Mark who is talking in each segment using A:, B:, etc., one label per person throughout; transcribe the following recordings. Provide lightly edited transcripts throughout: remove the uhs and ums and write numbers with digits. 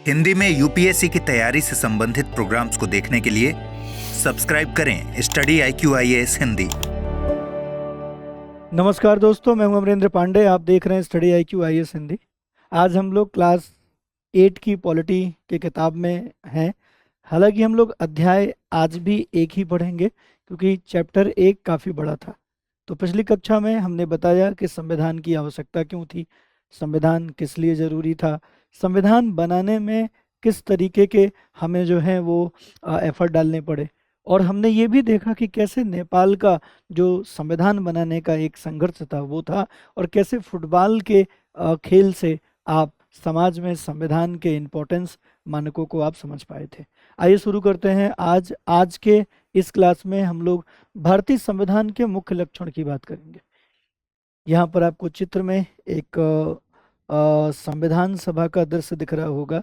A: हिंदी में यूपीएससी की तैयारी से संबंधित प्रोग्राम्स को देखने के लिए सब्सक्राइब करें स्टडी IQIAS हिंदी।
B: नमस्कार दोस्तों, मैं हूं अमरेंद्र पांडे। आप देख रहे हैं स्टडी IQIAS हिंदी। आज हम लोग क्लास 8 की पॉलिटी की किताब में हैं। हालांकि हम लोग अध्याय आज भी एक ही पढ़ेंगे क्योंकि चैप्टर 1 काफ़ी बड़ा था। तो पिछली कक्षा में हमने बताया कि संविधान की आवश्यकता क्यों थी, संविधान किस लिए ज़रूरी था, संविधान बनाने में किस तरीके के हमें जो है वो एफर्ट डालने पड़े। और हमने ये भी देखा कि कैसे नेपाल का जो संविधान बनाने का एक संघर्ष था वो था, और कैसे फुटबॉल के खेल से आप समाज में संविधान के इम्पोर्टेंस मानकों को आप समझ पाए थे। आइए शुरू करते हैं। आज के इस क्लास में हम लोग भारतीय संविधान के मुख्य लक्षण की बात करेंगे। यहाँ पर आपको चित्र में एक संविधान सभा का दृश्य दिख रहा होगा,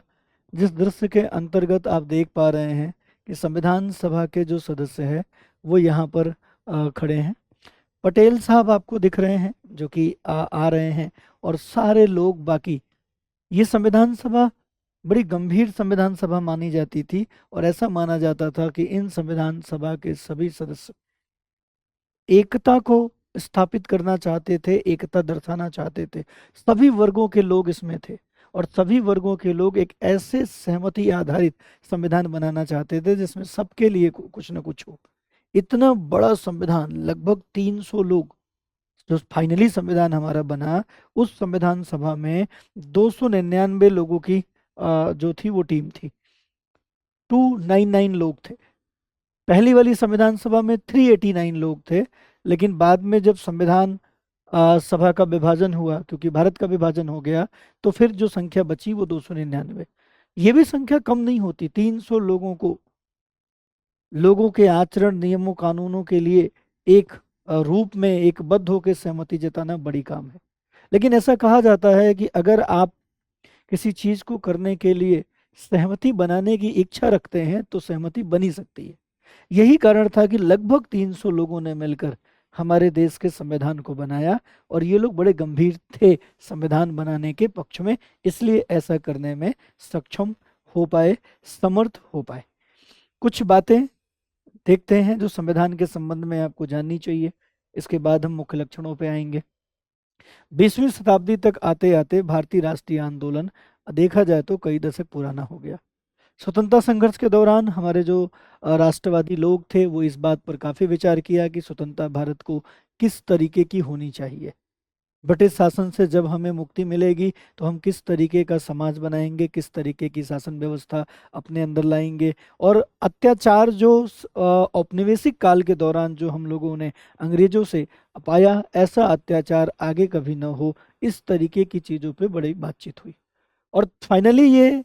B: जिस दृश्य के अंतर्गत आप देख पा रहे हैं कि संविधान सभा के जो सदस्य हैं वो यहाँ पर खड़े हैं। पटेल साहब आपको दिख रहे हैं जो कि आ रहे हैं, और सारे लोग बाकी। ये संविधान सभा बड़ी गंभीर संविधान सभा मानी जाती थी, और ऐसा माना जाता था कि इन संविधान सभा के सभी सदस्य एकता को स्थापित करना चाहते थे, एकता दर्शाना चाहते थे। सभी वर्गों के लोग इसमें थे, और सभी वर्गों के लोग एक ऐसे सहमति आधारित संविधान बनाना चाहते थे जिसमें सबके लिए कुछ न कुछ हो। इतना बड़ा संविधान, लगभग 300 लोग, जो फाइनली संविधान हमारा बना, उस संविधान सभा में 299 लोगों की जो थी वो टीम थी। 299 लोग थे। पहली वाली संविधान सभा में 389 लोग थे, लेकिन बाद में जब संविधान सभा का विभाजन हुआ, क्योंकि भारत का विभाजन हो गया, तो फिर जो संख्या बची वो 299। ये भी संख्या कम नहीं होती। 300 लोगों को, लोगों के आचरण, नियमों, कानूनों के लिए एक रूप में एक बद्ध होकर सहमति जताना बड़ी काम है। लेकिन ऐसा कहा जाता है कि अगर आप किसी चीज को करने के लिए सहमति बनाने की इच्छा रखते हैं तो सहमति बनी सकती है। यही कारण था कि लगभग 300 लोगों ने मिलकर हमारे देश के संविधान को बनाया, और ये लोग बड़े गंभीर थे संविधान बनाने के पक्ष में, इसलिए ऐसा करने में सक्षम हो पाए, समर्थ हो पाए। कुछ बातें देखते हैं जो संविधान के संबंध में आपको जाननी चाहिए, इसके बाद हम मुख्य लक्षणों पे आएंगे। 20वीं शताब्दी तक आते आते भारतीय राष्ट्रीय आंदोलन देखा जाए तो कई दशक पुराना हो गया। स्वतंत्रता संघर्ष के दौरान हमारे जो राष्ट्रवादी लोग थे वो इस बात पर काफ़ी विचार किया कि स्वतंत्रता भारत को किस तरीके की होनी चाहिए। ब्रिटिश शासन से जब हमें मुक्ति मिलेगी तो हम किस तरीके का समाज बनाएंगे, किस तरीके की शासन व्यवस्था अपने अंदर लाएंगे, और अत्याचार जो औपनिवेशिक काल के दौरान जो हम लोगों ने अंग्रेजों से पाया, ऐसा अत्याचार आगे कभी न हो, इस तरीके की चीज़ों पे बड़ी बातचीत हुई। और फाइनली ये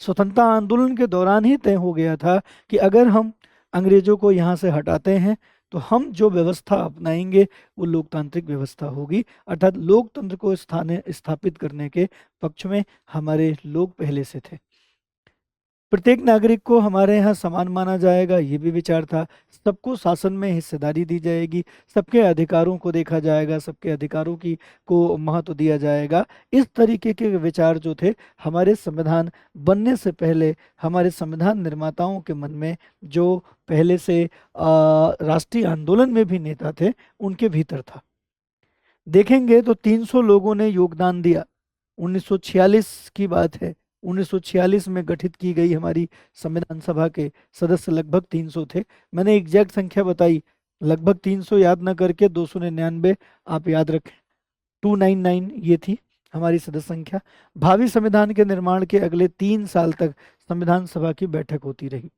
B: स्वतंत्रता आंदोलन के दौरान ही तय हो गया था कि अगर हम अंग्रेजों को यहाँ से हटाते हैं तो हम जो व्यवस्था अपनाएंगे वो लोकतांत्रिक व्यवस्था होगी, अर्थात लोकतंत्र को स्थापित करने के पक्ष में हमारे लोग पहले से थे। प्रत्येक नागरिक को हमारे यहाँ समान माना जाएगा, ये भी विचार था। सबको शासन में हिस्सेदारी दी जाएगी, सबके अधिकारों को देखा जाएगा, सबके अधिकारों की को महत्व दिया जाएगा। इस तरीके के विचार जो थे हमारे संविधान बनने से पहले, हमारे संविधान निर्माताओं के मन में, जो पहले से राष्ट्रीय आंदोलन में भी नेता थे, उनके भीतर था। देखेंगे तो 300 लोगों ने योगदान दिया। 1946 की बात है, 1946 में गठित की गई हमारी संविधान सभा के सदस्य लगभग 300 थे। मैंने एग्जैक्ट संख्या बताई, लगभग 300 याद न करके 299 आप याद रखें। 299 ये थी हमारी सदस्य संख्या। भावी संविधान के निर्माण के अगले 3 साल तक संविधान सभा की बैठक होती रही।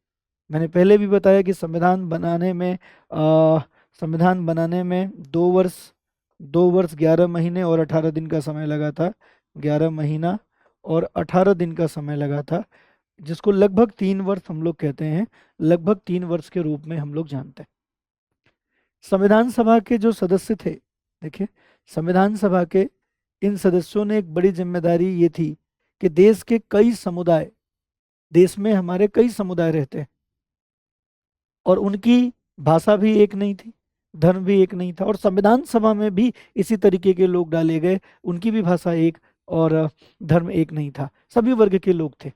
B: मैंने पहले भी बताया कि संविधान बनाने में 2 वर्ष 11 महीने और 18 दिन का समय लगा था। 11 महीना और 18 दिन का समय लगा था, जिसको लगभग 3 वर्ष हम लोग कहते हैं, लगभग 3 वर्ष के रूप में हम लोग जानते हैं। संविधान सभा के जो सदस्य थे, देखिए, संविधान सभा के इन सदस्यों ने एक बड़ी जिम्मेदारी ये थी कि देश के कई समुदाय, देश में हमारे कई समुदाय रहते हैं, और उनकी भाषा भी एक नहीं थी, धर्म भी एक नहीं था, और संविधान सभा में भी इसी तरीके के लोग डाले गए, उनकी भी भाषा एक, और धर्म एक नहीं था, सभी वर्ग के लोग थे।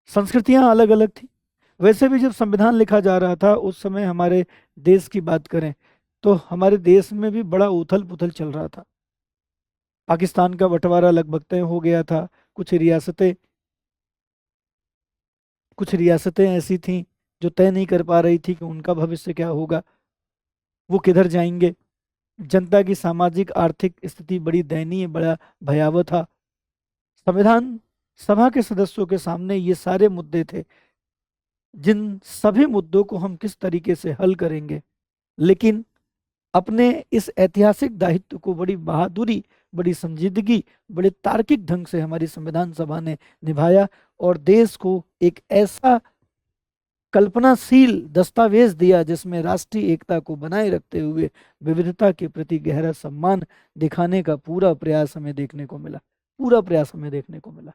B: संस्कृतियां अलग अलग थी। वैसे भी जब संविधान लिखा जा रहा था उस समय हमारे देश की बात करें तो हमारे देश में भी बड़ा उथल पुथल चल रहा था। पाकिस्तान का बंटवारा लगभग तय हो गया था। कुछ रियासतें ऐसी थीं जो तय नहीं कर पा रही थी कि उनका भविष्य क्या होगा, वो किधर जाएंगे। जनता की सामाजिक आर्थिक स्थिति बड़ी दयनीय, बड़ा भयावह था। संविधान सभा के सदस्यों के सामने ये सारे मुद्दे थे, जिन सभी मुद्दों को हम किस तरीके से हल करेंगे। लेकिन अपने इस ऐतिहासिक दायित्व को बड़ी बहादुरी, बड़ी संजीदगी, बड़े तार्किक ढंग से हमारी संविधान सभा ने निभाया और देश को एक ऐसा कल्पनाशील दस्तावेज दिया जिसमें राष्ट्रीय एकता को बनाए रखते हुए विविधता के प्रति गहरा सम्मान दिखाने का पूरा प्रयास हमें देखने को मिला।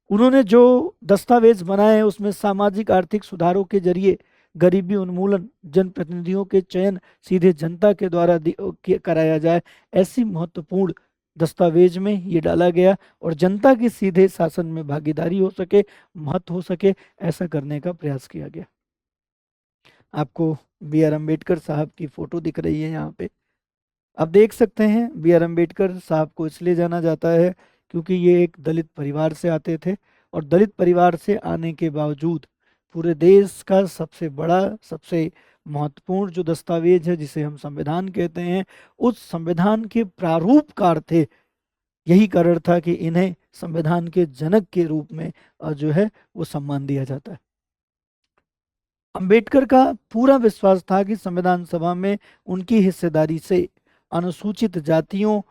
B: उन्होंने जो दस्तावेज बनाए उसमें सामाजिक आर्थिक सुधारों के जरिए गरीबी उन्मूलन, जनप्रतिनिधियों के चयन सीधे जनता के द्वारा कराया जाए, ऐसी महत्वपूर्ण दस्तावेज में ये डाला गया और जनता की सीधे शासन में भागीदारी हो सके, महत्व हो सके, ऐसा करने का प्रयास किया गया। आपको बी आर अम्बेडकर साहब की फोटो दिख रही है यहाँ पे। आप देख सकते हैं बी आर अम्बेडकर साहब को इसलिए जाना जाता है क्योंकि ये एक दलित परिवार से आते थे और दलित परिवार से आने के बावजूद पूरे देश का सबसे बड़ा, सबसे महत्वपूर्ण जो दस्तावेज है जिसे हम संविधान कहते हैं, उस संविधान के प्रारूपकार थे। यही कारण था कि इन्हें संविधान के जनक के रूप में जो है वो सम्मान दिया जाता है। अंबेडकर का पूरा विश्वास था कि संविधान सभा में उनकी हिस्सेदारी से अनुसूचित जातियों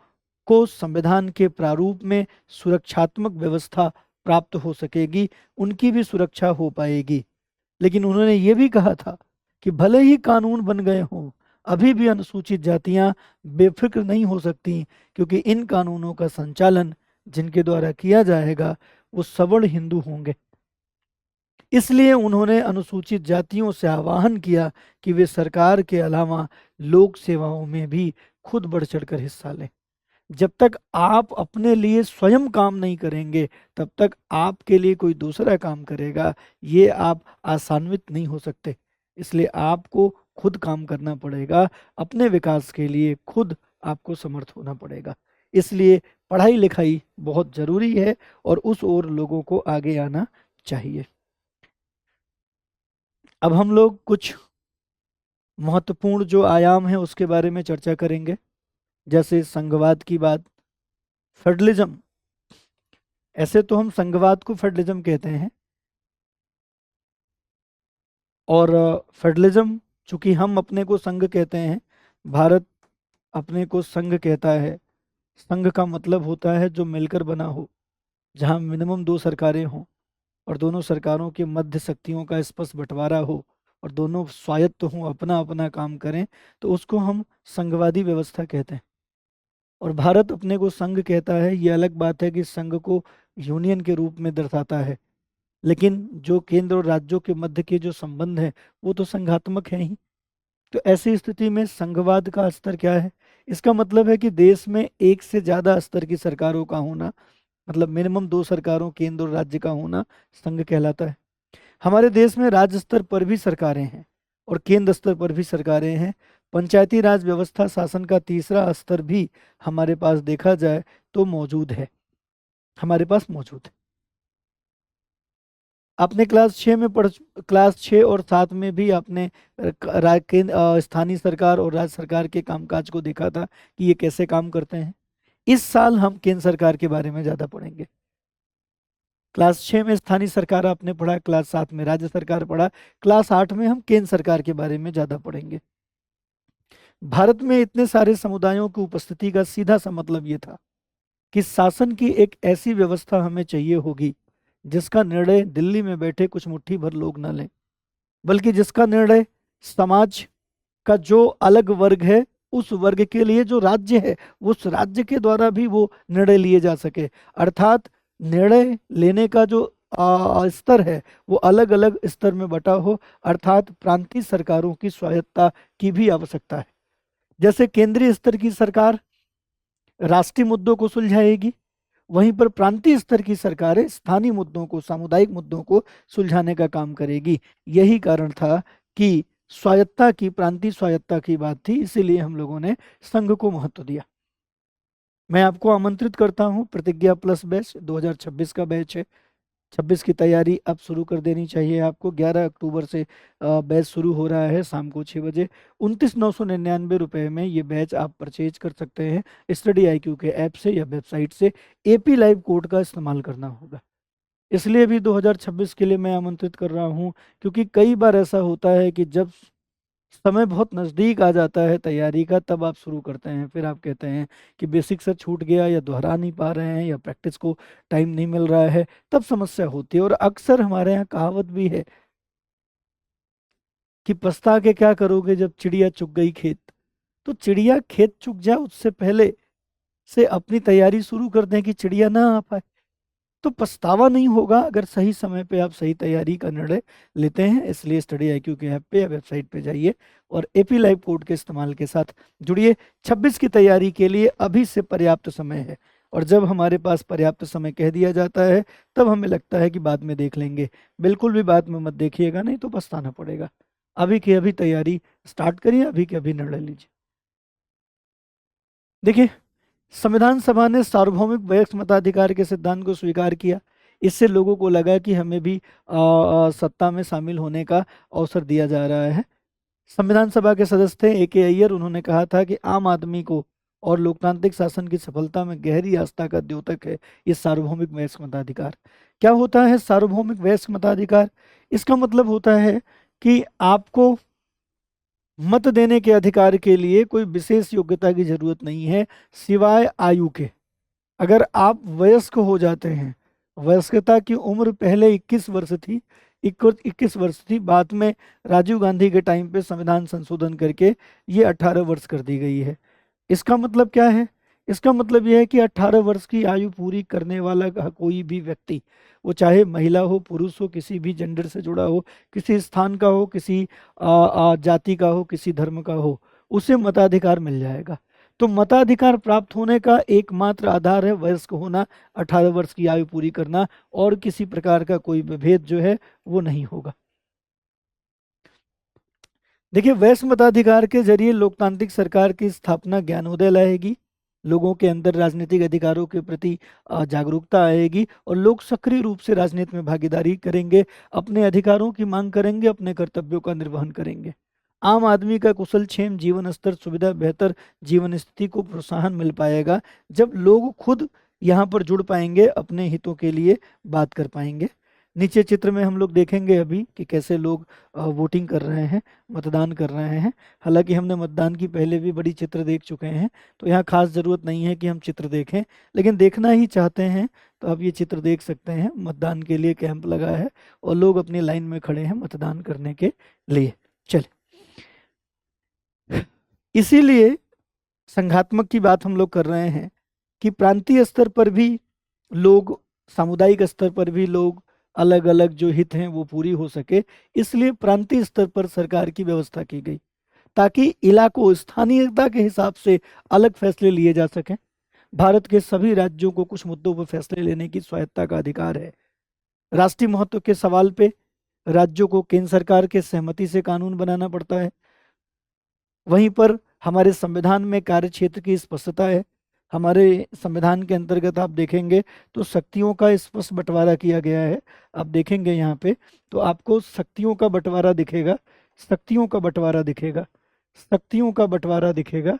B: को संविधान के प्रारूप में सुरक्षात्मक व्यवस्था प्राप्त हो सकेगी, उनकी भी सुरक्षा हो पाएगी। लेकिन उन्होंने ये भी कहा था कि भले ही कानून बन गए हों, अभी भी अनुसूचित जातियां बेफिक्र नहीं हो सकती, क्योंकि इन कानूनों का संचालन जिनके द्वारा किया जाएगा वो सवर्ण हिंदू होंगे। इसलिए उन्होंने अनुसूचित जातियों से आह्वान किया कि वे सरकार के अलावा लोक सेवाओं में भी खुद बढ़ चढ़कर हिस्सा लें। जब तक आप अपने लिए स्वयं काम नहीं करेंगे तब तक आपके लिए कोई दूसरा काम करेगा, ये आप आसान्वित नहीं हो सकते। इसलिए आपको खुद काम करना पड़ेगा, अपने विकास के लिए खुद आपको समर्थ होना पड़ेगा। इसलिए पढ़ाई लिखाई बहुत ज़रूरी है और उस ओर लोगों को आगे आना चाहिए। अब हम लोग कुछ महत्वपूर्ण जो आयाम है उसके बारे में चर्चा करेंगे, जैसे संघवाद की बात, फेडरलिज्म। ऐसे तो हम संघवाद को फेडरलिज्म कहते हैं और फेडरलिज्म, चूंकि हम अपने को संघ कहते हैं, भारत अपने को संघ कहता है। संघ का मतलब होता है जो मिलकर बना हो, जहां मिनिमम 2 सरकारें हों और दोनों सरकारों के मध्य शक्तियों का स्पष्ट बंटवारा हो और दोनों स्वायत्त हों, अपना अपना काम करें, तो उसको हम संघवादी व्यवस्था कहते हैं। और भारत अपने को संघ कहता है। ये अलग बात है कि संघ को यूनियन के रूप में दर्शाता है, लेकिन जो केंद्र और राज्यों के मध्य के जो संबंध है वो तो संघात्मक है ही। तो ऐसी स्थिति में संघवाद का स्तर क्या है? इसका मतलब है कि देश में एक से ज्यादा स्तर की सरकारों का होना, मतलब मिनिमम 2 सरकारों, केंद्र और राज्य का होना, संघ कहलाता है। हमारे देश में राज्य स्तर पर भी सरकारें हैं और केंद्र स्तर पर भी सरकारें हैं। पंचायती राज व्यवस्था शासन का तीसरा स्तर भी हमारे पास देखा जाए तो मौजूद है, हमारे पास मौजूद है। आपने क्लास 6 और 7 में भी आपने स्थानीय सरकार और राज्य सरकार के कामकाज को देखा था कि ये कैसे काम करते हैं। इस साल हम केंद्र सरकार के बारे में ज़्यादा पढ़ेंगे। क्लास 6 में स्थानीय सरकार आपने पढ़ा, क्लास 7 में राज्य सरकार पढ़ा, क्लास 8 में हम केंद्र सरकार के बारे में ज़्यादा पढ़ेंगे। भारत में इतने सारे समुदायों की उपस्थिति का सीधा सा मतलब ये था कि शासन की एक ऐसी व्यवस्था हमें चाहिए होगी जिसका निर्णय दिल्ली में बैठे कुछ मुट्ठी भर लोग न लें, बल्कि जिसका निर्णय समाज का जो अलग वर्ग है उस वर्ग के लिए जो राज्य है उस राज्य के द्वारा भी वो निर्णय लिए जा सके। अर्थात निर्णय लेने का जो स्तर है वो अलग अलग स्तर में बटा हो, अर्थात प्रांतीय सरकारों की स्वायत्ता की भी आवश्यकता है। जैसे केंद्रीय स्तर की सरकार राष्ट्रीय मुद्दों को सुलझाएगी, वहीं पर प्रांतीय स्तर की सरकारें स्थानीय मुद्दों को, सामुदायिक मुद्दों को सुलझाने का काम करेगी। यही कारण था कि स्वायत्ता की, प्रांतीय स्वायत्ता की बात थी, इसीलिए हम लोगों ने संघ को महत्व दिया। मैं आपको आमंत्रित करता हूं, प्रतिज्ञा प्लस बैच 2026 का बैच है। 26 की तैयारी अब शुरू कर देनी चाहिए आपको। 11 अक्टूबर से बैच शुरू हो रहा है शाम को 6 बजे। 29,999 रुपये में ये बैच आप परचेज कर सकते हैं स्टडी IQ के ऐप से या वेबसाइट से। AP लाइव कोड का इस्तेमाल करना होगा। इसलिए भी 2026 के लिए मैं आमंत्रित कर रहा हूँ, क्योंकि कई बार ऐसा होता है कि जब समय बहुत नज़दीक आ जाता है तैयारी का, तब आप शुरू करते हैं, फिर आप कहते हैं कि बेसिक से छूट गया, या दोहरा नहीं पा रहे हैं, या प्रैक्टिस को टाइम नहीं मिल रहा है, तब समस्या होती है। और अक्सर हमारे यहाँ कहावत भी है कि पछता के क्या करोगे जब चिड़िया चुग गई खेत। तो चिड़िया खेत चुग जाए उससे पहले से अपनी तैयारी शुरू कर दें कि चिड़िया ना आ पाए, तो पछतावा नहीं होगा अगर सही समय पे आप सही तैयारी का निर्णय लेते हैं। इसलिए स्टडी IQ के ऐप पे या वेबसाइट पे जाइए और AP लाइव कोड के इस्तेमाल के साथ जुड़िए। 26 की तैयारी के लिए अभी से पर्याप्त समय है, और जब हमारे पास पर्याप्त समय कह दिया जाता है तब हमें लगता है कि बाद में देख लेंगे। बिल्कुल भी बाद में मत देखिएगा, नहीं तो पछताना पड़ेगा। अभी की अभी तैयारी स्टार्ट करिए, अभी के अभी निर्णय लीजिए। देखिए, संविधान सभा ने सार्वभौमिक वयस्क मताधिकार के सिद्धांत को स्वीकार किया। इससे लोगों को लगा कि हमें भी सत्ता में शामिल होने का अवसर दिया जा रहा है। संविधान सभा के सदस्य थे AK अय्यर। उन्होंने कहा था कि आम आदमी को और लोकतांत्रिक शासन की सफलता में गहरी आस्था का द्योतक है ये सार्वभौमिक वयस्क मताधिकार। क्या होता है सार्वभौमिक वयस्क मताधिकार? इसका मतलब होता है कि आपको मत देने के अधिकार के लिए कोई विशेष योग्यता की जरूरत नहीं है सिवाय आयु के। अगर आप वयस्क हो जाते हैं, वयस्कता की उम्र पहले 21 वर्ष थी, 21 वर्ष थी, बाद में राजीव गांधी के टाइम पे संविधान संशोधन करके ये 18 वर्ष कर दी गई है। इसका मतलब क्या है? इसका मतलब यह है कि 18 वर्ष की आयु पूरी करने वाला कोई भी व्यक्ति, वो चाहे महिला हो, पुरुष हो, किसी भी जेंडर से जुड़ा हो, किसी स्थान का हो, किसी जाति का हो, किसी धर्म का हो, उसे मताधिकार मिल जाएगा। तो मताधिकार प्राप्त होने का एकमात्र आधार है वयस्क होना, 18 वर्ष की आयु पूरी करना, और किसी प्रकार का कोई विभेद जो है वो नहीं होगा। देखिए, वयस्क मताधिकार के जरिए लोकतांत्रिक सरकार की स्थापना ज्ञानोदय लाएगी, लोगों के अंदर राजनीतिक अधिकारों के प्रति जागरूकता आएगी, और लोग सक्रिय रूप से राजनीति में भागीदारी करेंगे, अपने अधिकारों की मांग करेंगे, अपने कर्तव्यों का निर्वहन करेंगे। आम आदमी का कुशलक्षेम जीवन स्तर, सुविधा, बेहतर जीवन स्थिति को प्रोत्साहन मिल पाएगा जब लोग खुद यहाँ पर जुड़ पाएंगे, अपने हितों के लिए बात कर पाएंगे। नीचे चित्र में हम लोग देखेंगे अभी कि कैसे लोग वोटिंग कर रहे हैं, मतदान कर रहे हैं। हालांकि हमने मतदान की पहले भी बड़ी चित्र देख चुके हैं, तो यहाँ खास ज़रूरत नहीं है कि हम चित्र देखें, लेकिन देखना ही चाहते हैं तो आप ये चित्र देख सकते हैं। मतदान के लिए कैंप लगा है और लोग अपनी लाइन में खड़े हैं मतदान करने के लिए। चलिए, इसीलिए संघात्मक की बात हम लोग कर रहे हैं कि प्रांतीय स्तर पर भी लोग, सामुदायिक स्तर पर भी लोग, अलग अलग जो हित हैं वो पूरी हो सके, इसलिए प्रांतीय स्तर पर सरकार की व्यवस्था की गई ताकि इलाकों, स्थानीयता के हिसाब से अलग फैसले लिए जा सकें। भारत के सभी राज्यों को कुछ मुद्दों पर फैसले लेने की स्वायत्ता का अधिकार है। राष्ट्रीय महत्व के सवाल पे राज्यों को केंद्र सरकार के सहमति से कानून बनाना पड़ता है। वहीं पर हमारे संविधान में कार्य क्षेत्र की स्पष्टता है। हमारे संविधान के अंतर्गत आप देखेंगे तो शक्तियों का स्पष्ट बंटवारा किया गया है। आप देखेंगे यहाँ पे तो आपको शक्तियों का बंटवारा दिखेगा, शक्तियों का बंटवारा दिखेगा, शक्तियों का बंटवारा दिखेगा,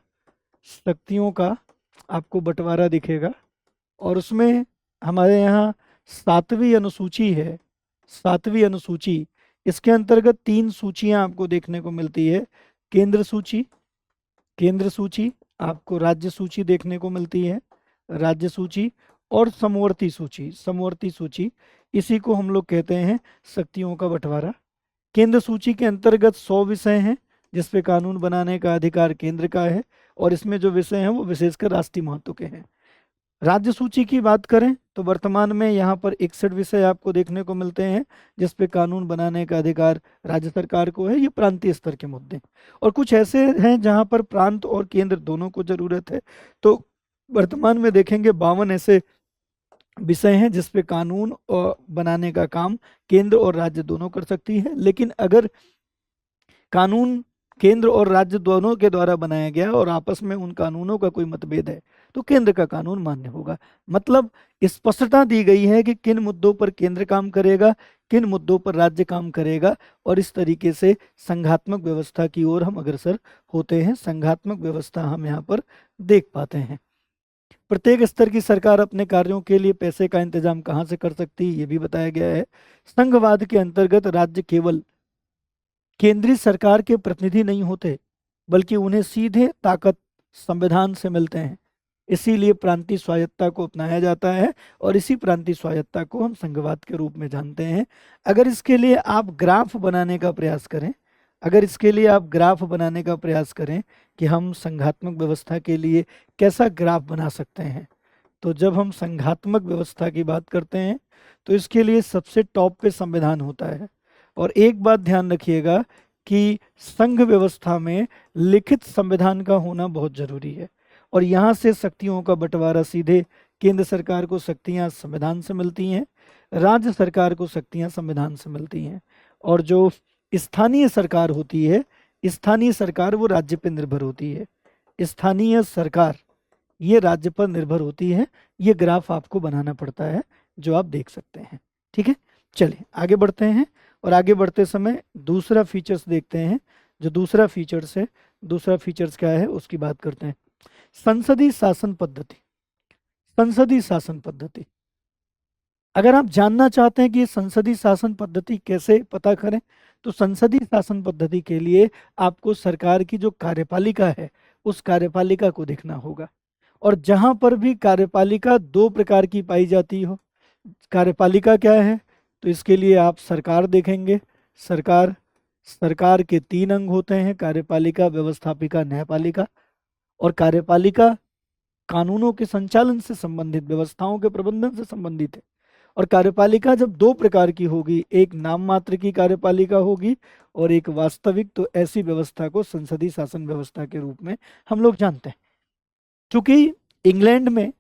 B: शक्तियों का आपको बंटवारा दिखेगा। और उसमें हमारे यहाँ 7वीं अनुसूची है, 7वीं अनुसूची, इसके अंतर्गत 3 सूचियां आपको देखने को मिलती है। केंद्र सूची, केंद्र सूची, आपको राज्य सूची देखने को मिलती है, राज्य सूची, और समवर्ती सूची, समवर्ती सूची। इसी को हम लोग कहते हैं शक्तियों का बंटवारा। केंद्र सूची के अंतर्गत 100 विषय हैं जिस पे कानून बनाने का अधिकार केंद्र का है, और इसमें जो विषय हैं वो विशेषकर राष्ट्रीय महत्व के हैं। राज्य सूची की बात करें तो वर्तमान में यहाँ पर 61 विषय आपको देखने को मिलते हैं जिस पे कानून बनाने का अधिकार राज्य सरकार को है। ये प्रांतीय स्तर के मुद्दे, और कुछ ऐसे हैं जहाँ पर प्रांत और केंद्र दोनों को जरूरत है। तो वर्तमान में देखेंगे 52 ऐसे विषय हैं जिस पे कानून बनाने का काम केंद्र और राज्य दोनों कर सकती है। लेकिन अगर कानून केंद्र और राज्य दोनों के द्वारा बनाया गया और आपस में उन कानूनों का कोई मतभेद है तो केंद्र का कानून मान्य होगा। मतलब स्पष्टता दी गई है कि किन मुद्दों पर केंद्र काम करेगा, किन मुद्दों पर राज्य काम करेगा, और इस तरीके से संघात्मक व्यवस्था की ओर हम अग्रसर होते हैं। संघात्मक व्यवस्था हम यहाँ पर देख पाते हैं। प्रत्येक स्तर की सरकार अपने कार्यों के लिए पैसे का इंतजाम कहाँ से कर सकती है, ये भी बताया गया है। संघवाद के अंतर्गत राज्य केवल केंद्रीय सरकार के प्रतिनिधि नहीं होते, बल्कि उन्हें सीधे ताकत संविधान से मिलते हैं। इसीलिए प्रांतीय स्वायत्तता को अपनाया जाता है और इसी प्रांतीय स्वायत्तता को हम संघवाद के रूप में जानते हैं। अगर इसके लिए आप ग्राफ बनाने का प्रयास करें, कि हम संघात्मक व्यवस्था के लिए कैसा ग्राफ बना सकते हैं, तो जब हम संघात्मक व्यवस्था की बात करते हैं तो इसके लिए सबसे टॉप पे संविधान होता है। और एक बात ध्यान रखिएगा कि संघ व्यवस्था में लिखित संविधान का होना बहुत जरूरी है, और यहाँ से शक्तियों का बंटवारा सीधे केंद्र सरकार को शक्तियाँ संविधान से मिलती हैं, राज्य सरकार को शक्तियाँ संविधान से मिलती हैं, और जो स्थानीय सरकार होती है, स्थानीय सरकार वो राज्य पर निर्भर होती है। स्थानीय सरकार ये राज्य पर निर्भर होती है। ये ग्राफ आपको बनाना पड़ता है जो आप देख सकते हैं। ठीक है, चलिए आगे बढ़ते हैं, और आगे बढ़ते समय दूसरा फीचर्स देखते हैं। जो दूसरा फीचर्स क्या है उसकी बात करते हैं। संसदीय शासन पद्धति। अगर आप जानना चाहते हैं कि संसदीय शासन पद्धति कैसे पता करें, तो संसदीय शासन पद्धति के लिए आपको सरकार की जो कार्यपालिका है उस कार्यपालिका को देखना होगा। और जहां पर भी कार्यपालिका दो प्रकार की पाई जाती हो, कार्यपालिका क्या है, तो इसके लिए आप सरकार देखेंगे। सरकार के 3 अंग होते हैं, कार्यपालिका, व्यवस्थापिका, न्यायपालिका। और कार्यपालिका कानूनों के संचालन से संबंधित, व्यवस्थाओं के प्रबंधन से संबंधित है। और कार्यपालिका जब 2 प्रकार की होगी, एक नाम मात्र की कार्यपालिका होगी और एक वास्तविक, तो ऐसी व्यवस्था को संसदीय शासन व्यवस्था के रूप में हम लोग जानते हैं। चूंकि इंग्लैंड में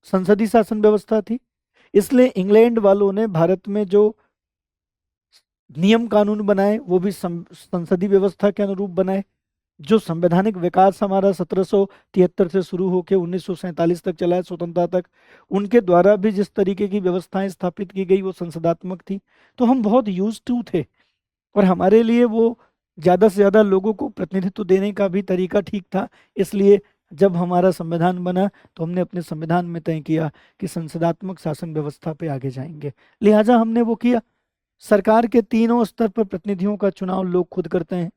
B: संसदीय शासन व्यवस्था थी, इसलिए इंग्लैंड वालों ने भारत में जो नियम कानून बनाए वो भी संसदीय व्यवस्था के अनुरूप बनाए। जो संवैधानिक विकास हमारा 1773 से शुरू होकर 1947 तक चला है, स्वतंत्रता तक, उनके द्वारा भी जिस तरीके की व्यवस्थाएं स्थापित की गई वो संसदात्मक थी। तो हम बहुत यूज्ड टू थे, और हमारे लिए वो ज़्यादा से ज़्यादा लोगों को प्रतिनिधित्व देने का भी तरीका ठीक था। इसलिए जब हमारा संविधान बना तो हमने अपने संविधान में तय किया कि संसदात्मक शासन व्यवस्था पे आगे जाएंगे, लिहाजा हमने वो किया। सरकार के तीनों स्तर पर प्रतिनिधियों का चुनाव लोग खुद करते हैं।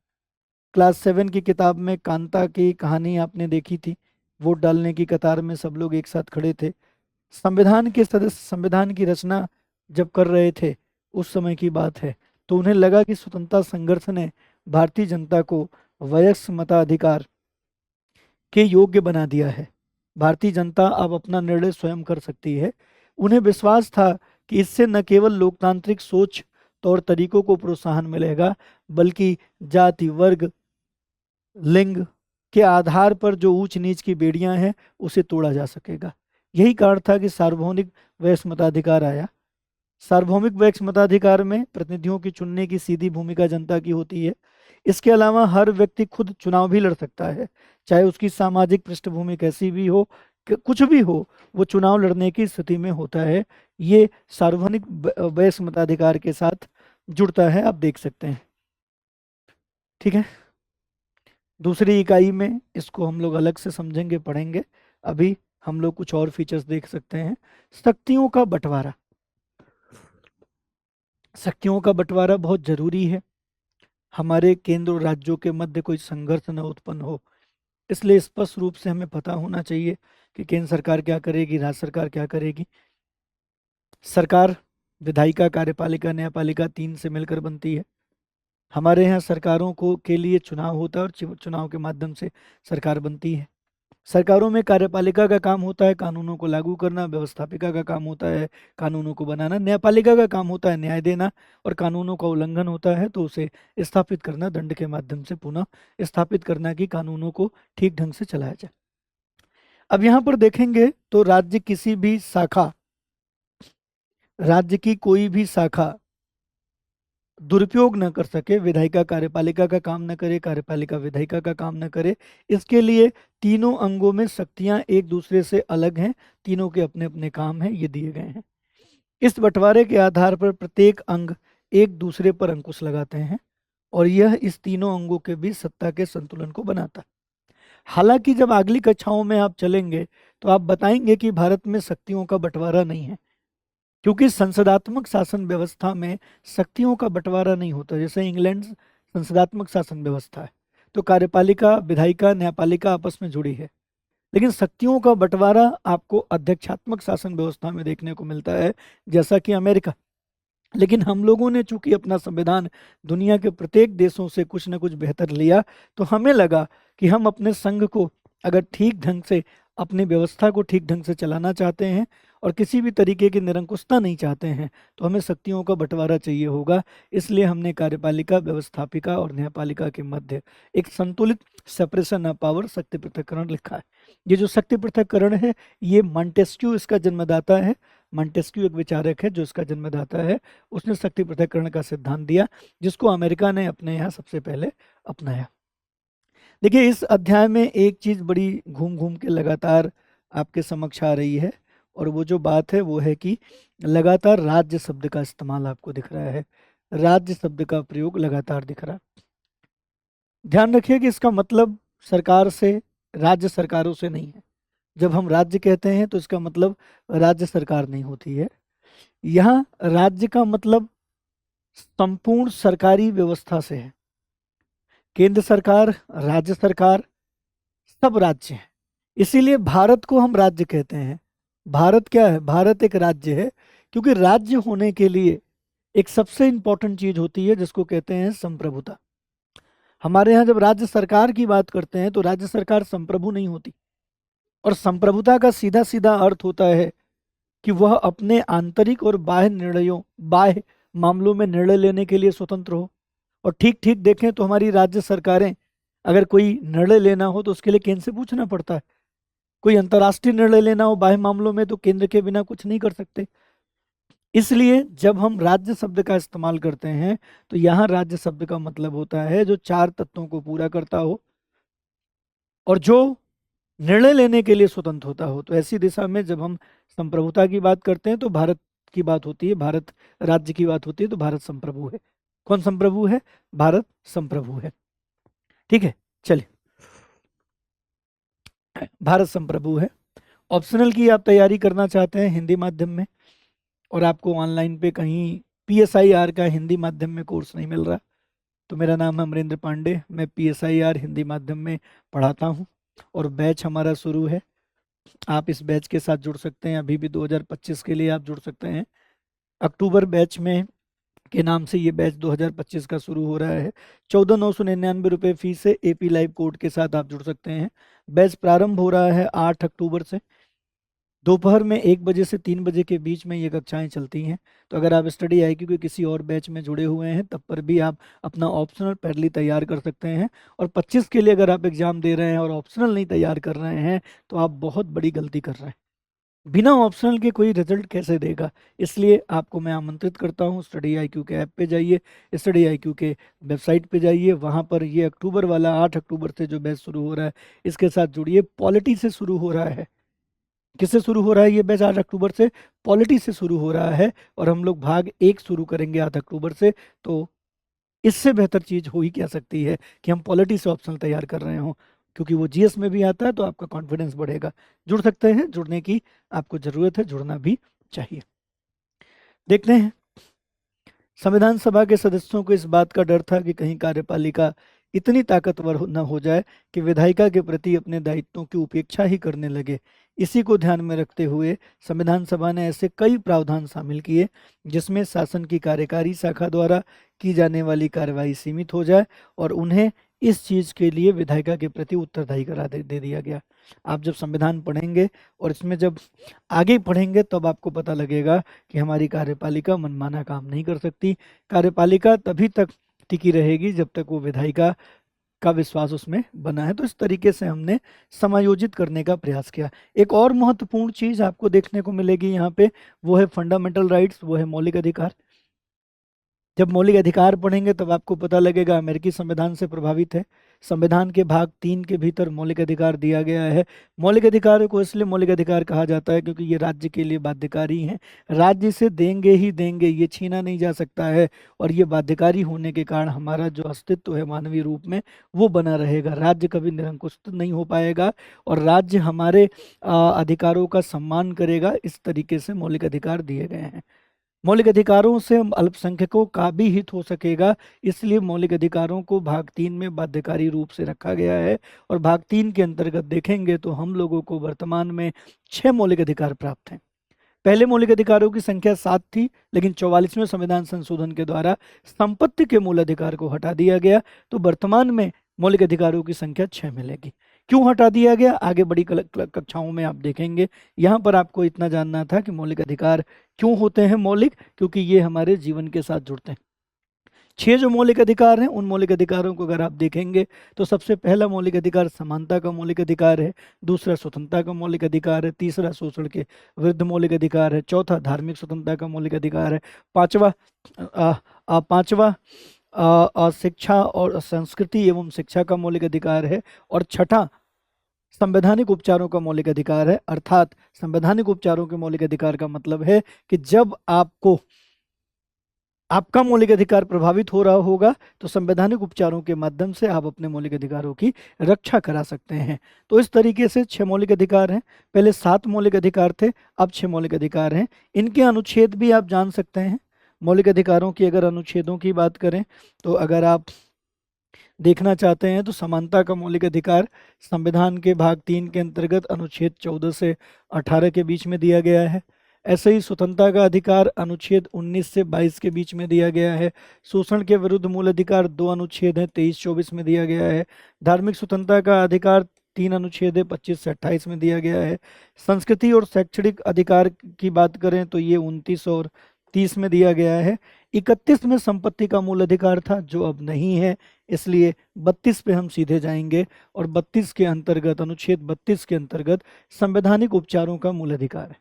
B: क्लास 7 की किताब में कांता की कहानी आपने देखी थी, वोट डालने की कतार में सब लोग एक साथ खड़े थे। संविधान के सदस्य संविधान की रचना जब कर रहे थे उस समय की बात है, तो उन्हें लगा कि स्वतंत्रता संघर्ष ने भारतीय जनता को वयस्क मताधिकार के योग्य बना दिया है। भारतीय जनता अब अपना निर्णय स्वयं कर सकती है। उन्हें विश्वास था कि इससे न केवल लोकतांत्रिक सोच तौर तरीकों को प्रोत्साहन मिलेगा, बल्कि जाति, वर्ग, लिंग के आधार पर जो ऊंच नीच की बेड़ियां हैं उसे तोड़ा जा सकेगा। यही कारण था कि सार्वभौमिक वयस्क मताधिकार आया। सार्वभौमिक वयस्क मताधिकार में प्रतिनिधियों की चुनने की सीधी भूमिका जनता की होती है। इसके अलावा हर व्यक्ति खुद चुनाव भी लड़ सकता है, चाहे उसकी सामाजिक पृष्ठभूमि कैसी भी हो, कुछ भी हो, वो चुनाव लड़ने की स्थिति में होता है। ये सार्वभौमिक वयस्क मताधिकार के साथ जुड़ता है, आप देख सकते हैं। ठीक है, दूसरी इकाई में इसको हम लोग अलग से समझेंगे, पढ़ेंगे। अभी हम लोग कुछ और फीचर्स देख सकते हैं। शक्तियों का बंटवारा। शक्तियों का बंटवारा बहुत जरूरी है, हमारे केंद्र और राज्यों के मध्य कोई संघर्ष न उत्पन्न हो, इसलिए स्पष्ट रूप से हमें पता होना चाहिए कि केंद्र सरकार क्या करेगी, राज्य सरकार क्या करेगी। सरकार विधायिका, कार्यपालिका, न्यायपालिका 3 से मिलकर बनती है। हमारे यहाँ सरकारों को के लिए चुनाव होता है और चुनाव के माध्यम से सरकार बनती है। सरकारों में कार्यपालिका का काम होता है कानूनों को लागू करना, व्यवस्थापिका का काम होता है कानूनों को बनाना, न्यायपालिका का काम होता है न्याय देना, और कानूनों का उल्लंघन होता है तो उसे स्थापित करना, दंड के माध्यम से पुनः स्थापित करना कि कानूनों को ठीक ढंग से चलाया जाए। अब यहाँ पर देखेंगे तो राज्य किसी भी शाखा, राज्य की कोई भी शाखा दुरुपयोग न कर सके, विधायिका कार्यपालिका का काम न करे, कार्यपालिका विधायिका का काम न करे, इसके लिए तीनों अंगों में शक्तियां एक दूसरे से अलग हैं, तीनों के अपने अपने काम हैं, ये दिए गए हैं। इस बंटवारे के आधार पर प्रत्येक अंग एक दूसरे पर अंकुश लगाते हैं और यह इस तीनों अंगों के बीच सत्ता के संतुलन को बनाता है। हालांकि जब अगली कक्षाओं में आप चलेंगे तो आप बताएंगे कि भारत में शक्तियों का बंटवारा नहीं है, क्योंकि संसदात्मक शासन व्यवस्था में शक्तियों का बंटवारा नहीं होता। जैसे इंग्लैंड संसदात्मक शासन व्यवस्था है तो कार्यपालिका, विधायिका, न्यायपालिका आपस में जुड़ी है, लेकिन शक्तियों का बंटवारा आपको अध्यक्षात्मक शासन व्यवस्था में देखने को मिलता है, जैसा कि अमेरिका। लेकिन हम लोगों ने चूंकि अपना संविधान दुनिया के प्रत्येक देशों से कुछ न कुछ बेहतर लिया, तो हमें लगा कि हम अपने संघ को अगर ठीक ढंग से, अपनी व्यवस्था को ठीक ढंग से चलाना चाहते हैं और किसी भी तरीके की निरंकुशता नहीं चाहते हैं, तो हमें शक्तियों का बंटवारा चाहिए होगा। इसलिए हमने कार्यपालिका, व्यवस्थापिका और न्यायपालिका के मध्य एक संतुलित सेपरेशन ऑफ पावर, शक्ति पृथक्करण लिखा है। ये जो शक्ति पृथक्करण है, ये मॉन्टेस्क्यू इसका जन्मदाता है। मॉन्टेस्क्यू एक विचारक है जो इसका जन्मदाता है। उसने शक्ति पृथक्करण का सिद्धांत दिया, जिसको अमेरिका ने अपने यहाँ सबसे पहले अपनाया। देखिए, इस अध्याय में एक चीज बड़ी घूम घूम के लगातार आपके समक्ष आ रही है, और वो जो बात है वो है कि लगातार राज्य शब्द का इस्तेमाल आपको दिख रहा है, राज्य शब्द का प्रयोग लगातार दिख रहा है। ध्यान रखिए कि इसका मतलब सरकार से, राज्य सरकारों से नहीं है। जब हम राज्य कहते हैं तो इसका मतलब राज्य सरकार नहीं होती है। यहाँ राज्य का मतलब संपूर्ण सरकारी व्यवस्था से है। केंद्र सरकार, राज्य सरकार, सब राज्य हैं। इसीलिए भारत को हम राज्य कहते हैं। भारत क्या है? भारत एक राज्य है, क्योंकि राज्य होने के लिए एक सबसे इंपॉर्टेंट चीज होती है जिसको कहते हैं संप्रभुता। हमारे यहाँ जब राज्य सरकार की बात करते हैं तो राज्य सरकार संप्रभु नहीं होती, और संप्रभुता का सीधा सीधा अर्थ होता है कि वह अपने आंतरिक और बाह्य निर्णयों, बाह्य मामलों में निर्णय लेने के लिए स्वतंत्र हो। और ठीक ठीक देखें तो हमारी राज्य सरकारें अगर कोई निर्णय लेना हो तो उसके लिए केंद्र से पूछना पड़ता है। कोई अंतर्राष्ट्रीय निर्णय लेना हो बाह्य मामलों में तो केंद्र के बिना कुछ नहीं कर सकते। इसलिए जब हम राज्य शब्द का इस्तेमाल करते हैं तो यहाँ राज्य शब्द का मतलब होता है जो चार तत्वों को पूरा करता हो और जो निर्णय लेने के लिए स्वतंत्र होता हो। तो ऐसी दिशा में जब हम संप्रभुता की बात करते हैं तो भारत की बात होती है, भारत राज्य की बात होती है, तो भारत संप्रभु है। कौन संप्रभु है? भारत संप्रभु है। ठीक है, चलिए, भारत संप्रभु है। ऑप्शनल की आप तैयारी करना चाहते हैं हिंदी माध्यम में, और आपको ऑनलाइन पे कहीं PSIR का हिंदी माध्यम में कोर्स नहीं मिल रहा, तो मेरा नाम है अमरेंद्र पांडे। मैं PSIR हिंदी माध्यम में पढ़ाता हूँ और बैच हमारा शुरू है। आप इस बैच के साथ जुड़ सकते हैं। अभी भी 2025 के लिए आप जुड़ सकते हैं। अक्टूबर बैच में के नाम से ये बैच 2025 का शुरू हो रहा है। 14,999 रुपये फीस है। AP लाइव कोड के साथ आप जुड़ सकते हैं। बैच प्रारंभ हो रहा है 8 अक्टूबर से। दोपहर में 1 बजे से 3 बजे के बीच में ये कक्षाएं चलती हैं। तो अगर आप स्टडी IQ के किसी और बैच में जुड़े हुए हैं तब पर भी आप अपना ऑप्शनल पहले तैयार कर सकते हैं। और 25 के लिए अगर आप एग्जाम दे रहे हैं और ऑप्शनल नहीं तैयार कर रहे हैं तो आप बहुत बड़ी गलती कर रहे हैं। बिना ऑप्शनल के कोई रिजल्ट कैसे देगा? इसलिए आपको मैं आमंत्रित करता हूँ, स्टडी IQ के ऐप पे जाइए, स्टडी IQ के वेबसाइट पे जाइए, वहाँ पर ये अक्टूबर वाला 8 अक्टूबर से जो बैच शुरू हो रहा है इसके साथ जुड़िए। पॉलिटी से शुरू हो रहा है। किससे शुरू हो रहा है ये बैच? 8 अक्टूबर से पॉलिटी से शुरू हो रहा है, और हम लोग भाग 1 शुरू करेंगे 8 अक्टूबर से। तो इससे बेहतर चीज हो ही क्या सकती है कि हम पॉलिटी से ऑप्शनल तैयार कर रहे हों, क्योंकि वो GS में भी आता है, तो आपका कॉन्फिडेंस बढ़ेगा। जुड़ सकते हैं, जुड़ने की आपको जरूरत है, जुड़ना भी चाहिए। देखते हैं, संविधान सभा के सदस्यों को इस बात का डर था कि कहीं कार्यपालिका इतनी ताकतवर न हो जाए कि विधायिका के प्रति अपने दायित्वों की उपेक्षा ही करने लगे। इसी को ध्यान में रखते हुए संविधान सभा ने ऐसे कई प्रावधान शामिल किए जिसमें शासन की कार्यकारी शाखा द्वारा की जाने वाली कार्रवाई सीमित हो जाए और उन्हें इस चीज के लिए विधायिका के प्रति उत्तरदायी करा दे दिया गया। आप जब संविधान पढ़ेंगे और इसमें जब आगे पढ़ेंगे तब आपको पता लगेगा कि हमारी कार्यपालिका मनमाना काम नहीं कर सकती। कार्यपालिका तभी तक टिकी रहेगी जब तक वो विधायिका का विश्वास उसमें बना है। तो इस तरीके से हमने समायोजित करने का प्रयास किया। एक और महत्वपूर्ण चीज आपको देखने को मिलेगी यहाँ पे, वो है फंडामेंटल राइट्स, वो है मौलिक अधिकार। जब मौलिक अधिकार पढ़ेंगे तब आपको पता लगेगा अमेरिकी संविधान से प्रभावित है। संविधान के भाग 3 के भीतर मौलिक अधिकार दिया गया है। मौलिक अधिकार को इसलिए मौलिक अधिकार कहा जाता है क्योंकि ये राज्य के लिए बाध्यकारी हैं। राज्य इसे देंगे ही देंगे, ये छीना नहीं जा सकता है, और ये बाध्यकारी होने के कारण हमारा जो अस्तित्व है मानवीय रूप में वो बना रहेगा। राज्य कभी निरंकुश नहीं हो पाएगा और राज्य हमारे अधिकारों का सम्मान करेगा। इस तरीके से मौलिक अधिकार दिए गए हैं। मौलिक अधिकारों से अल्पसंख्यकों का भी हित हो सकेगा, इसलिए मौलिक अधिकारों को भाग 3 में बाध्यकारी रूप से रखा गया है। और भाग 3 के अंतर्गत देखेंगे तो हम लोगों को वर्तमान में 6 मौलिक अधिकार प्राप्त हैं। पहले मौलिक अधिकारों की संख्या 7 थी, लेकिन 44वें संविधान संशोधन के द्वारा संपत्ति के मूल अधिकार को हटा दिया गया, तो वर्तमान में मौलिक अधिकारों की संख्या 6 मिलेगी। क्यों हटा दिया गया, आगे बड़ी कक्षाओं में आप देखेंगे। यहाँ पर आपको इतना जानना था कि मौलिक अधिकार क्यों होते हैं मौलिक, क्योंकि ये हमारे जीवन के साथ जुड़ते हैं। 6 जो मौलिक अधिकार हैं, उन मौलिक अधिकारों को अगर आप देखेंगे तो सबसे पहला मौलिक अधिकार समानता का मौलिक अधिकार है, दूसरा स्वतंत्रता का मौलिक अधिकार है, तीसरा शोषण के विरुद्ध मौलिक अधिकार है, चौथा धार्मिक स्वतंत्रता का मौलिक अधिकार है, पांचवा शिक्षा और संस्कृति एवं शिक्षा का मौलिक अधिकार है, और छठा संवैधानिक उपचारों का मौलिक अधिकार है। अर्थात संवैधानिक उपचारों के मौलिक अधिकार का मतलब है कि जब आपका मौलिक अधिकार प्रभावित हो रहा होगा तो संवैधानिक उपचारों के माध्यम से आप अपने मौलिक अधिकारों की रक्षा करा सकते हैं। तो इस तरीके से 6 मौलिक अधिकार हैं। पहले 7 मौलिक अधिकार थे, अब 6 मौलिक अधिकार हैं। इनके अनुच्छेद भी आप जान सकते हैं। मौलिक अधिकारों की अगर अनुच्छेदों की बात करें तो अगर आप देखना चाहते हैं तो समानता का मौलिक अधिकार संविधान के भाग 3 के अंतर्गत अनुच्छेद 14 से 18 के बीच में दिया गया है। ऐसे ही स्वतंत्रता का अधिकार अनुच्छेद 19 से 22 के बीच में दिया गया है। शोषण के विरुद्ध मूल अधिकार 2 अनुच्छेद हैं, 23-24 में दिया गया है। धार्मिक स्वतंत्रता का अधिकार 3 अनुच्छेद है, 25 से 28 में दिया गया है। संस्कृति और शैक्षणिक अधिकार की बात करें तो ये 29 और 30 में दिया गया है। 31 में संपत्ति का मूल अधिकार था, जो अब नहीं है, इसलिए 32 पे हम सीधे जाएंगे और 32 के अंतर्गत, अनुच्छेद 32 के अंतर्गत संवैधानिक उपचारों का मूल अधिकार है।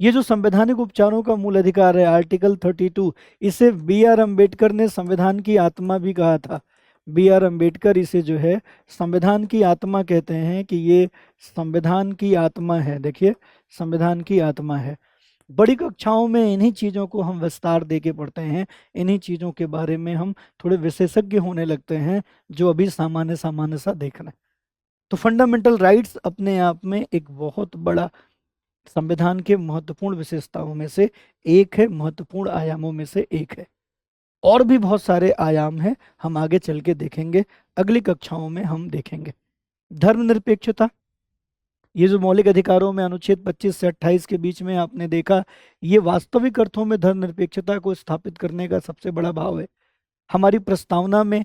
B: ये जो संवैधानिक उपचारों का मूल अधिकार है, आर्टिकल 32, इसे B.R. अम्बेडकर ने संविधान की आत्मा भी कहा था। B.R. अम्बेडकर इसे जो है संविधान की आत्मा कहते हैं कि ये संविधान की आत्मा है। देखिए, संविधान की आत्मा है। बड़ी कक्षाओं में इन्हीं चीज़ों को हम विस्तार दे के पढ़ते हैं, इन्हीं चीज़ों के बारे में हम थोड़े विशेषज्ञ होने लगते हैं, जो अभी सामान्य सामान्य सा देख रहे हैं। तो फंडामेंटल राइट्स अपने आप में एक बहुत बड़ा संविधान के महत्वपूर्ण विशेषताओं में से एक है, महत्वपूर्ण आयामों में से एक है। और भी बहुत सारे आयाम हैं, हम आगे चल के देखेंगे, अगली कक्षाओं में हम देखेंगे। धर्मनिरपेक्षता, ये जो मौलिक अधिकारों में अनुच्छेद 25 से 28 के बीच में आपने देखा, ये वास्तविक अर्थों में धर्मनिरपेक्षता को स्थापित करने का सबसे बड़ा भाव है। हमारी प्रस्तावना में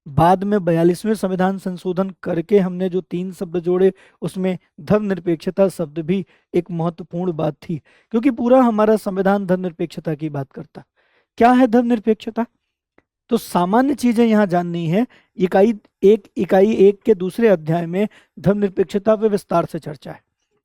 B: बाद में 42वें संविधान संशोधन करके हमने जो 3 शब्द जोड़े, उसमें धर्मनिरपेक्षता शब्द भी एक महत्वपूर्ण बात थी, क्योंकि पूरा हमारा संविधान धर्मनिरपेक्षता की बात करता। क्या है धर्मनिरपेक्षता? तो सामान्य चीजें यहाँ जाननी है। इकाई 1 के दूसरे अध्याय में धर्मनिरपेक्षता पे विस्तार से चर्चा है,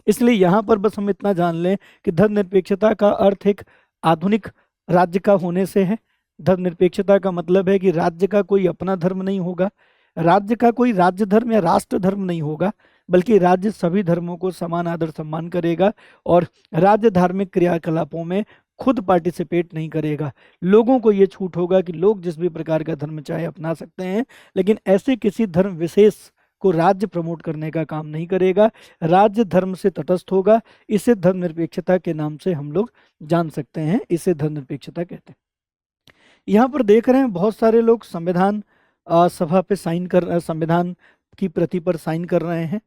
B: इसलिए यहाँ पर बस हम इतना जान लें कि धर्मनिरपेक्षता का अर्थ एक आधुनिक राज्य का होने से है। धर्मनिरपेक्षता का मतलब है कि राज्य का कोई अपना धर्म नहीं होगा, राज्य का कोई राज्य धर्म या राष्ट्र धर्म नहीं होगा, बल्कि राज्य सभी धर्मों को समान आदर सम्मान करेगा और राज्य धार्मिक क्रियाकलापों में खुद पार्टिसिपेट नहीं करेगा। लोगों को ये छूट होगा कि लोग जिस भी प्रकार का धर्म चाहे अपना सकते हैं, लेकिन ऐसे किसी धर्म विशेष को राज्य प्रमोट करने का काम नहीं करेगा। राज्य धर्म से तटस्थ होगा। इसे धर्मनिरपेक्षता के नाम से हम लोग जान सकते हैं, इसे धर्मनिरपेक्षता कहते हैं। यहाँ पर देख रहे हैं बहुत सारे लोग संविधान सभा पे संविधान की प्रति पर साइन कर रहे हैं।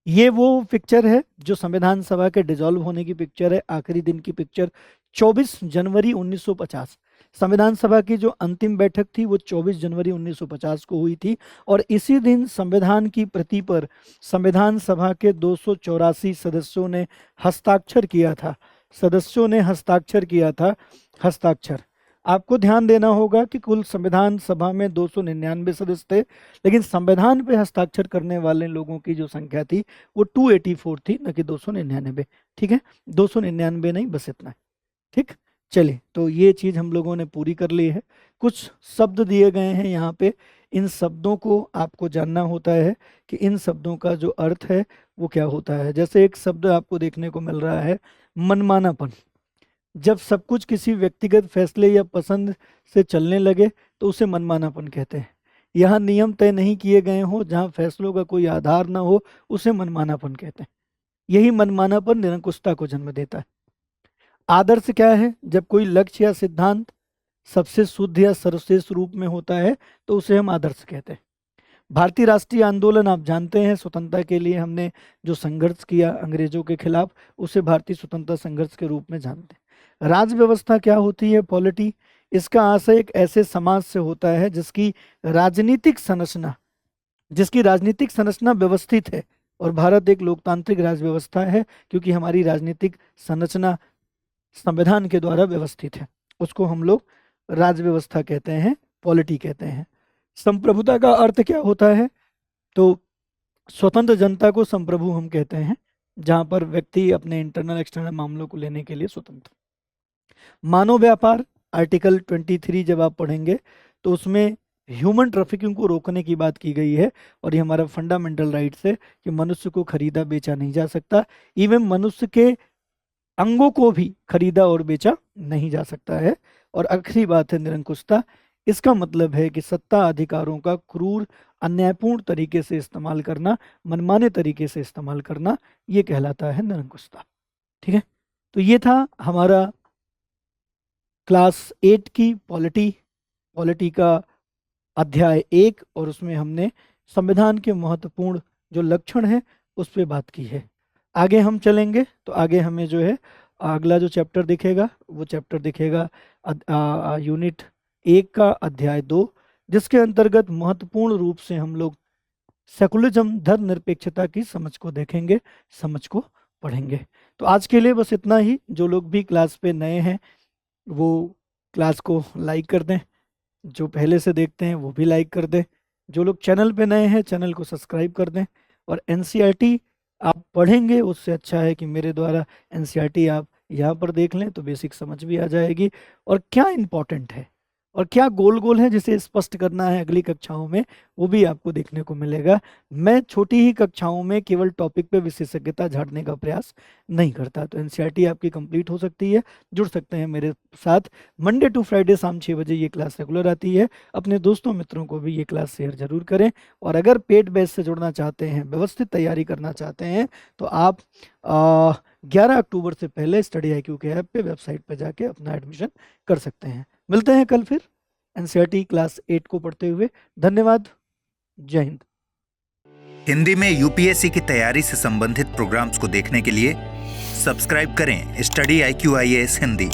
B: ये वो पिक्चर है जो संविधान सभा के डिसॉल्व होने की पिक्चर है, आखिरी दिन की पिक्चर। 24 जनवरी 1950 संविधान सभा की जो अंतिम बैठक थी वो 24 जनवरी 1950 को हुई थी, और इसी दिन संविधान की प्रति पर संविधान सभा के 284 सदस्यों ने हस्ताक्षर किया था। सदस्यों ने हस्ताक्षर किया था, हस्ताक्षर। आपको ध्यान देना होगा कि कुल संविधान सभा में 299 सदस्य थे, लेकिन संविधान पे हस्ताक्षर करने वाले लोगों की जो संख्या थी वो 284 थी, न कि 299। ठीक है, 299 नहीं, बस इतना। ठीक, चलिए, तो ये चीज़ हम लोगों ने पूरी कर ली है। कुछ शब्द दिए गए हैं यहाँ पे, इन शब्दों को आपको जानना होता है कि इन शब्दों का जो अर्थ है वो क्या होता है। जैसे एक शब्द आपको देखने को मिल रहा है, मनमानापन। जब सब कुछ किसी व्यक्तिगत फैसले या पसंद से चलने लगे तो उसे मनमानापन कहते हैं। यहाँ नियम तय नहीं किए गए हों, जहाँ फैसलों का कोई आधार ना हो, उसे मनमानापन कहते हैं। यही मनमानापन निरंकुशता को जन्म देता है। आदर्श क्या है? जब कोई लक्ष्य या सिद्धांत सबसे शुद्ध या सर्वश्रेष्ठ रूप में होता है तो उसे हम आदर्श कहते हैं। भारतीय राष्ट्रीय आंदोलन आप जानते हैं, स्वतंत्रता के लिए हमने जो संघर्ष किया अंग्रेजों के खिलाफ, उसे भारतीय स्वतंत्रता संघर्ष के रूप में जानते हैं। राज व्यवस्था क्या होती है? पॉलिटी। इसका आशय एक ऐसे समाज से होता है जिसकी राजनीतिक संरचना व्यवस्थित है, और भारत एक लोकतांत्रिक राज व्यवस्था है क्योंकि हमारी राजनीतिक संरचना संविधान के द्वारा व्यवस्थित है। उसको हम लोग राज व्यवस्था कहते हैं, पॉलिटी कहते हैं। संप्रभुता का अर्थ क्या होता है? तो स्वतंत्र जनता को संप्रभु हम कहते हैं, जहां पर व्यक्ति अपने इंटरनल एक्सटर्नल मामलों को लेने के लिए स्वतंत्र। मानव व्यापार, आर्टिकल 23 जब आप पढ़ेंगे तो उसमें ह्यूमन ट्रैफिकिंग को रोकने की बात की गई है, और ये हमारा फंडामेंटल राइट्स है कि मनुष्य को खरीदा बेचा नहीं जा सकता। इवन मनुष्य के अंगों को भी खरीदा और बेचा नहीं जा सकता है। और आखिरी बात है निरंकुशता। इसका मतलब है कि सत्ता अधिकारों का क्रूर अन्यायपूर्ण तरीके से इस्तेमाल करना, मनमाने तरीके से इस्तेमाल करना, ये कहलाता है निरंकुशता। ठीक है, तो ये था हमारा क्लास 8 की पॉलिटी का अध्याय 1, और उसमें हमने संविधान के महत्वपूर्ण जो लक्षण है उस पर बात की है। आगे हम चलेंगे तो आगे हमें जो है अगला जो चैप्टर दिखेगा वो चैप्टर दिखेगा यूनिट 1 का अध्याय 2, जिसके अंतर्गत महत्वपूर्ण रूप से हम लोग सेकुलरिज्म, धर्मनिरपेक्षता की समझ को देखेंगे, समझ को पढ़ेंगे। तो आज के लिए बस इतना ही। जो लोग भी क्लास पे नए हैं वो क्लास को लाइक कर दें, जो पहले से देखते हैं वो भी लाइक कर दें, जो लोग चैनल पे नए हैं चैनल को सब्सक्राइब कर दें। और एनसीईआरटी आप पढ़ेंगे उससे अच्छा है कि मेरे द्वारा एनसीईआरटी आप यहाँ पर देख लें तो बेसिक समझ भी आ जाएगी, और क्या इम्पोर्टेंट है और क्या गोल है जिसे स्पष्ट करना है अगली कक्षाओं में, वो भी आपको देखने को मिलेगा। मैं छोटी ही कक्षाओं में केवल टॉपिक पे विशेषज्ञता झाड़ने का प्रयास नहीं करता। तो एनसीईआरटी आपकी कंप्लीट हो सकती है, जुड़ सकते हैं मेरे साथ। मंडे टू फ्राइडे शाम 6 बजे ये क्लास रेगुलर आती है। अपने दोस्तों मित्रों को भी ये क्लास शेयर जरूर करें, और अगर पेड बैच से जुड़ना चाहते हैं, व्यवस्थित तैयारी करना चाहते हैं, तो आप 11 अक्टूबर से पहले स्टडी IQ के ऐप पे, वेबसाइट पे जाके अपना एडमिशन कर सकते हैं। मिलते हैं कल फिर एनसीईआरटी क्लास 8 को पढ़ते हुए। धन्यवाद, जय हिंद।
A: हिंदी में यूपीएससी की तैयारी से संबंधित प्रोग्राम्स को देखने के लिए सब्सक्राइब करें स्टडी IQ IAS हिंदी।